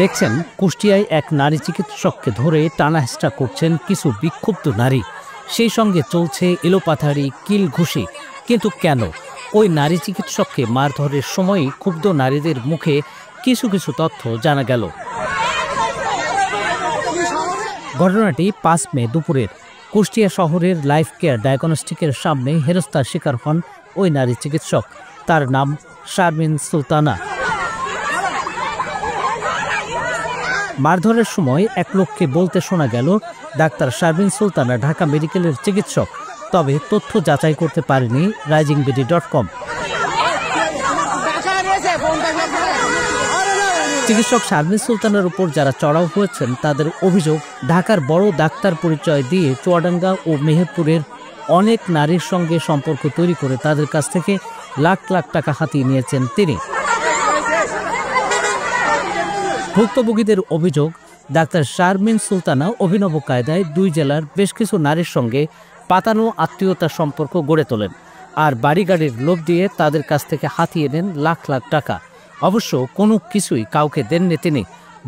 দেখছেন কুষ্টিয়ায় এক নারী চিকিৎসককে ধরে টানাহেঁচড়া করছেন কিছু বিক্ষুব্ধ নারী। সেই সঙ্গে চলছে এলোপাথারি কিল ঘুষি। কিন্তু কেন? ওই নারী চিকিৎসককে মারধরের সময়ই ক্ষুব্ধ নারীদের মুখে কিছু কিছু তথ্য জানা গেল। ঘটনাটি 5 মে দুপুরের। কুষ্টিয়া শহরের লাইফ কেয়ার ডায়াগনস্টিকের সামনে হেনস্থার শিকার হন ওই নারী চিকিৎসক। তার নাম শারমিন সুলতানা। মারধরের সময় এক লোককে বলতে শোনা গেল, ডাক্তার শারমিন সুলতানা ঢাকা মেডিকেলের চিকিৎসক। তবে তথ্য যাচাই করতে পারেনি risingBD.com। চিকিৎসক শারমিন সুলতানার উপর যারা চড়াও হয়েছেন তাদের অভিযোগ, ঢাকার বড় ডাক্তার পরিচয় দিয়ে চুয়াডাঙ্গা ও মেহেরপুরের অনেক নারীর সঙ্গে সম্পর্ক তৈরি করে তাদের কাছ থেকে লাখ লাখ টাকা হাতিয়ে নিয়েছেন তিনি। ভুক্তভোগীদের অভিযোগ, ডাক্তার শারমিন সুলতানা অভিনব কায়দায় 2 জেলার বেশ কিছু নারীর সঙ্গে পাতানো আত্মীয়তার সম্পর্ক গড়ে তোলেন আর বাড়িগাড়ির লোভ দিয়ে তাদের কাছ থেকে হাতিয়ে নেন লাখ লাখ টাকা। অবশ্য কোনো কিছুই কাউকে দেননি তিনি।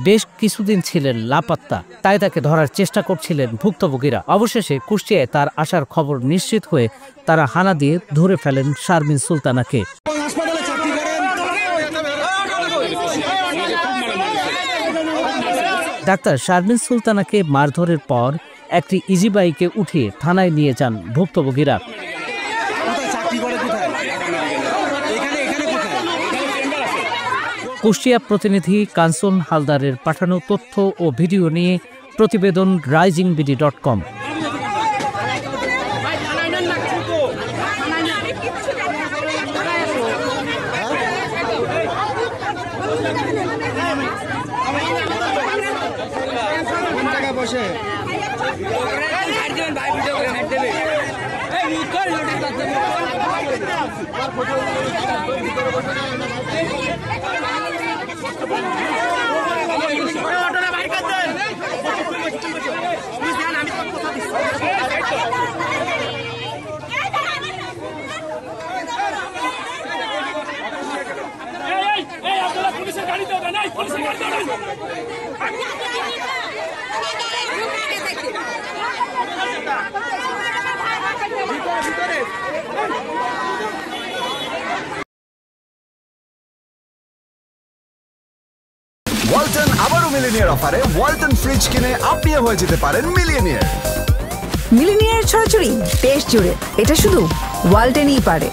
বেশ কিছুদিন ছিলেন লাপাত্তা, তাই তাকে ধরার চেষ্টা করছিলেন ভুক্তভোগীরা। অবশেষে কুষ্টিয়ায় তার আসার খবর নিশ্চিত হয়ে তারা হানা দিয়ে ধরে ফেলেন শারমিন সুলতানাকে। ডাক্তার শারমিন সুলতানাকে মারধরের পর একটি ইজি বাইকে উঠিয়ে থানায় নিয়ে যান ভুক্তভোগীরা। কুষ্টিয়া প্রতিনিধি কাঞ্চন হালদারের পাঠানো তথ্য ও ভিডিও নিয়ে প্রতিবেদন risingBD.com। ওয়ালটন আবারও মিলিনিয়ার অফারে ওয়ালটন ফ্রিজ কিনে আপনিও হয়ে যেতে পারেন মিলিয়নিয়ার। মিলিনিয়ার ছড়াছড়ি দেশ জুড়ে, এটা শুধু ওয়ালটনই পারে।